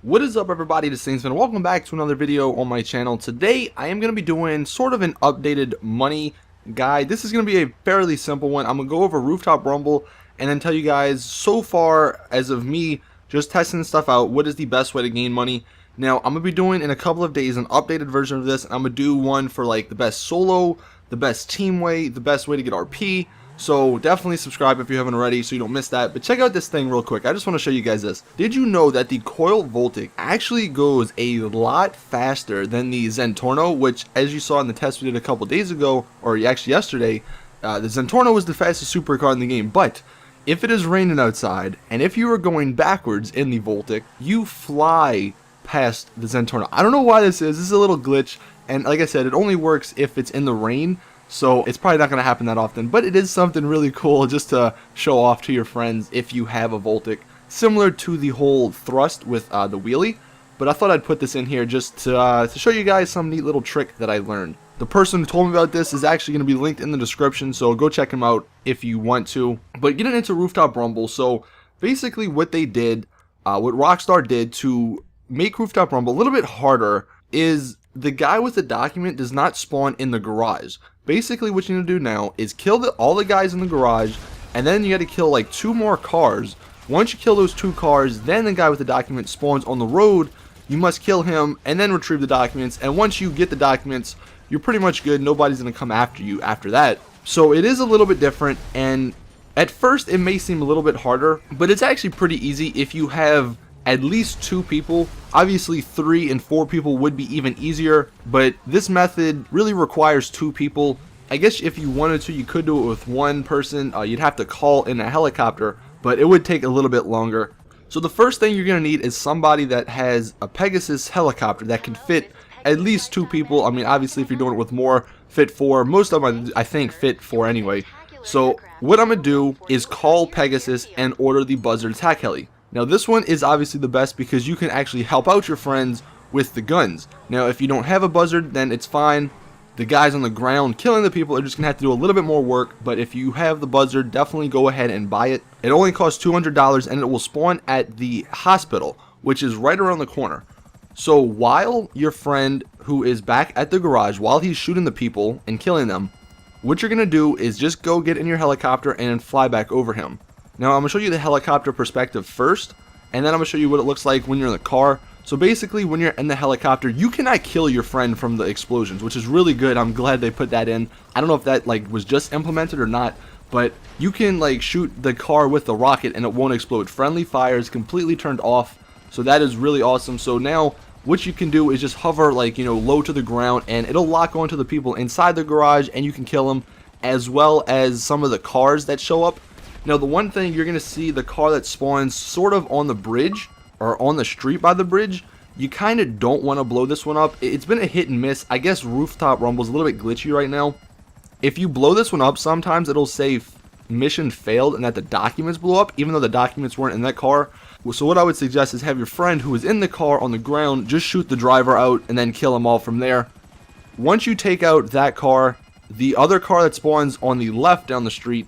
What is up, everybody? This is Saintsman. Welcome back to another video on my channel. Today I am going to be doing sort of an updated money guide. This is going to be a fairly simple one. I'm going to go over Rooftop Rumble and then tell you guys so far as of me just testing stuff out, what is the best way to gain money. Now I'm going to be doing in a couple of days an updated version of this, and I'm going to do one for like the best solo, the best team way, the best way to get RP. So definitely subscribe if you haven't already so you don't miss that. But check out this thing real quick. I just want to show you guys this. Did you know that the Coil Voltic actually goes a lot faster than the Zentorno, which, as you saw in the test we did a couple days ago, or actually yesterday, the Zentorno was the fastest supercar in the game. But if it is raining outside and if you are going backwards in the Voltic, you fly past the Zentorno. I don't know why this is. This is a little glitch, and like I said, it only works if it's in the rain. So it's probably not going to happen that often, but it is something really cool just to show off to your friends if you have a Voltic, similar to the whole thrust with the wheelie. But I thought I'd put this in here just to show you guys some neat little trick that I learned. The person who told me about this is actually going to be linked in the description, so go check him out if you want to. But getting into Rooftop Rumble, so basically what they did, what Rockstar did to make Rooftop Rumble a little bit harder is the guy with the document does not spawn in the garage. Basically what you need to do now is kill all the guys in the garage, and then you got to kill like 2 more cars. Once you kill those 2 cars, then the guy with the document spawns on the road. You must kill him and then retrieve the documents, and once you get the documents, you're pretty much good. Nobody's going to come after you after that. So it is a little bit different, and at first it may seem a little bit harder, but it's actually pretty easy if you have at least 2 people. Obviously 3 and 4 people would be even easier, but this method really requires 2 people. I guess if you wanted to, you could do it with 1 person. You'd have to call in a helicopter, but it would take a little bit longer. So the first thing you're going to need is somebody that has a Pegasus helicopter that can fit at least 2 people. I mean, obviously if you're doing it with more, fit 4. Most of them I think fit 4 anyway. So what I'm going to do is call Pegasus and order the Buzzard attack heli. Now this one is obviously the best because you can actually help out your friends with the guns. Now if you don't have a Buzzard, then it's fine. The guys on the ground killing the people are just going to have to do a little bit more work, but if you have the Buzzard, definitely go ahead and buy it. It only costs $200 and it will spawn at the hospital, which is right around the corner. So while your friend who is back at the garage, while he's shooting the people and killing them, what you're going to do is just go get in your helicopter and fly back over him. Now I'm going to show you the helicopter perspective first, and then I'm going to show you what it looks like when you're in the car. So basically when you're in the helicopter, you cannot kill your friend from the explosions, which is really good. I'm glad they put that in. I don't know if that like was just implemented or not, but you can like shoot the car with the rocket and it won't explode. Friendly fire is completely turned off, so that is really awesome. So now what you can do is just hover like, low to the ground, and it'll lock onto the people inside the garage and you can kill them, as well as some of the cars that show up. Now the one thing you're going to see, the car that spawns sort of on the bridge or on the street by the bridge, you kind of don't want to blow this one up. It's been a hit and miss. I guess Rooftop Rumble is a little bit glitchy right now. If you blow this one up, sometimes it'll say mission failed and that the documents blew up, even though the documents weren't in that car. So what I would suggest is have your friend who is in the car on the ground just shoot the driver out and then kill them all from there. Once you take out that car, the other car that spawns on the left down the street,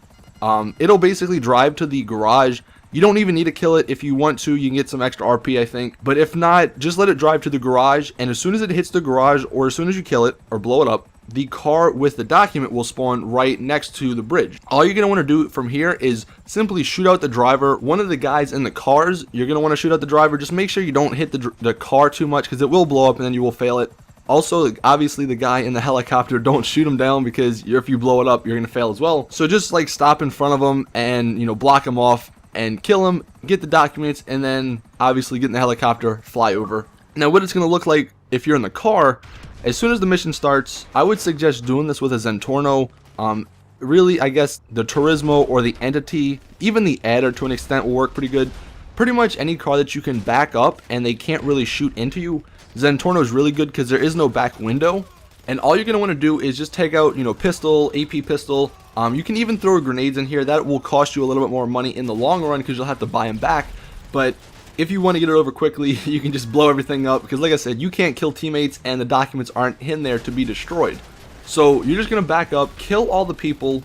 it'll basically drive to the garage. You don't even need to kill it. If you want to, you can get some extra RP, I think. But if not, just let it drive to the garage, and as soon as it hits the garage, or as soon as you kill it or blow it up, the car with the document will spawn right next to the bridge. All you're going to want to do from here is simply shoot out the driver. One of the guys in the cars, you're going to want to shoot out the driver. Just make sure you don't hit the car too much, because it will blow up and then you will fail it. Also, obviously the guy in the helicopter, don't shoot him down, because if you blow it up, you're going to fail as well. So just like stop in front of him and, block him off and kill him, get the documents, and then obviously get in the helicopter, fly over. Now what it's going to look like if you're in the car, as soon as the mission starts, I would suggest doing this with a Zentorno. Really, I guess the Turismo or the Entity, even the Adder to an extent, will work pretty good. Pretty much any car that you can back up and they can't really shoot into you, Zentorno is really good because there is no back window. And all you're going to want to do is just take out, pistol, AP pistol. You can even throw grenades in here. That will cost you a little bit more money in the long run because you'll have to buy them back. But if you want to get it over quickly, you can just blow everything up, because like I said, you can't kill teammates and the documents aren't in there to be destroyed. So you're just going to back up, kill all the people,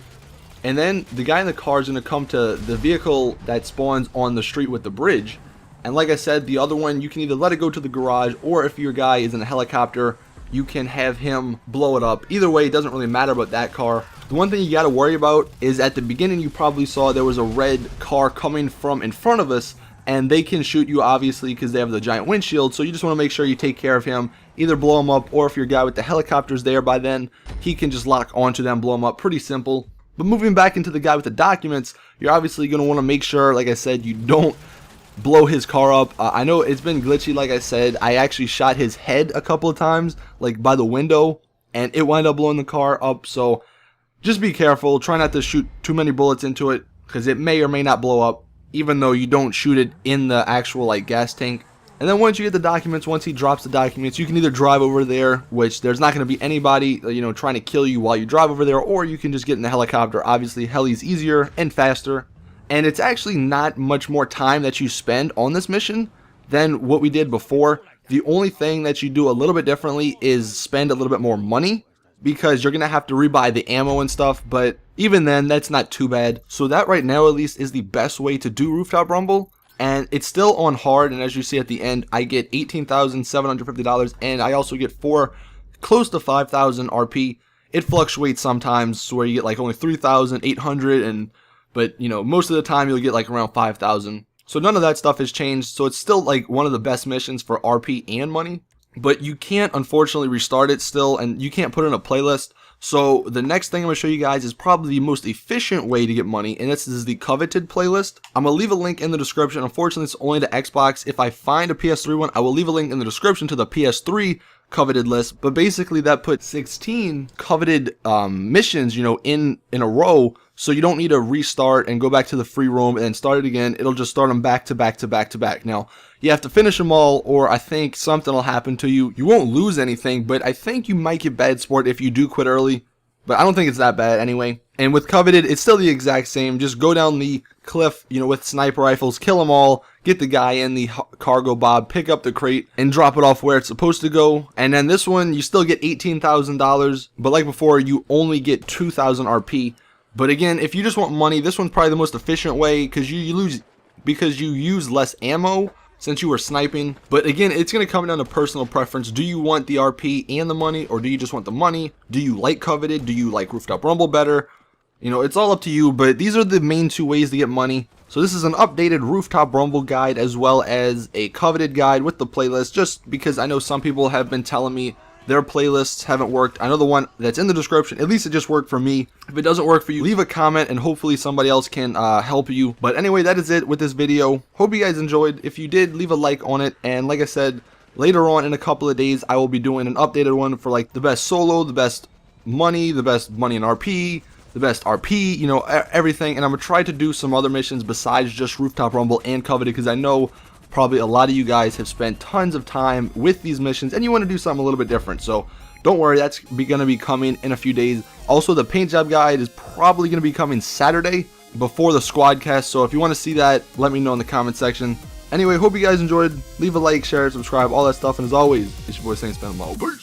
and then the guy in the car is going to come to the vehicle that spawns on the street with the bridge, And like I said, the other one, you can either let it go to the garage, or if your guy is in a helicopter, you can have him blow it up. Either way, it doesn't really matter about that car. The one thing you got to worry about is at the beginning you probably saw there was a red car coming from in front of us, and they can shoot you obviously because they have the giant windshield, so you just want to make sure you take care of him. Either blow him up, or if your guy with the helicopter's there by then, he can just lock onto them, blow him up. Pretty simple. But moving back into the guy with the documents, you're obviously going to want to make sure, like I said, you don't blow his car up. I know it's been glitchy, like I said. I actually shot his head a couple of times, like by the window, and it wound up blowing the car up. So just be careful. Try not to shoot too many bullets into it, because it may or may not blow up, even though you don't shoot it in the actual like gas tank. And then once you get the documents, once he drops the documents, you can either drive over there, which there's not going to be anybody, trying to kill you while you drive over there, or you can just get in the helicopter. Obviously, heli's easier and faster. And it's actually not much more time that you spend on this mission than what we did before. The only thing that you do a little bit differently is spend a little bit more money, because you're going to have to rebuy the ammo and stuff, but even then, that's not too bad. So that right now, at least, is the best way to do Rooftop Rumble. And it's still on hard, and as you see at the end, I get $18,750, and I also get close to 5,000 RP. It fluctuates sometimes where you get like only 3,800, but most of the time you'll get like around 5,000. So none of that stuff has changed. So it's still like one of the best missions for RP and money. But you can't unfortunately restart it still, and you can't put it in a playlist. So the next thing I'm going to show you guys is probably the most efficient way to get money, and this is the coveted playlist. I'm going to leave a link in the description. Unfortunately, it's only to Xbox. If I find a PS3 one, I will leave a link in the description to the PS3 coveted list. But basically that puts 16 coveted missions, in a row. So you don't need to restart and go back to the free roam and then start it again. It'll just start them back to back to back to back. Now, you have to finish them all, or I think something will happen to you. You won't lose anything, but I think you might get bad sport if you do quit early. But I don't think it's that bad anyway. And with coveted, it's still the exact same. Just go down the cliff, with sniper rifles, kill them all, get the guy in the cargo bob, pick up the crate, and drop it off where it's supposed to go. And then this one, you still get $18,000, but like before, you only get 2,000 RP. But again, if you just want money, this one's probably the most efficient way, because you use less ammo since you were sniping. But again, it's going to come down to personal preference. Do you want the RP and the money, or do you just want the money? Do you like coveted? Do you like Rooftop Rumble better? It's all up to you, but these are the main two ways to get money. So this is an updated Rooftop Rumble guide, as well as a coveted guide with the playlist, just because I know some people have been telling me their playlists haven't worked. I know the one that's in the description, at least it just worked for me. If it doesn't work for you, leave a comment and hopefully somebody else can help you. But anyway, that is it with this video. Hope you guys enjoyed. If you did, leave a like on it. And like I said, later on in a couple of days, I will be doing an updated one for like the best solo, the best money in RP, the best RP, everything. And I'm going to try to do some other missions besides just Rooftop Rumble and coveted, because I know probably a lot of you guys have spent tons of time with these missions and you want to do something a little bit different. So don't worry, that's going to be coming in a few days. Also, the paint job guide is probably going to be coming Saturday before the squad cast. So if you want to see that, let me know in the comment section. Anyway, hope you guys enjoyed. Leave a like, share, subscribe, all that stuff. And as always, it's your boy Saint Spam. Peace.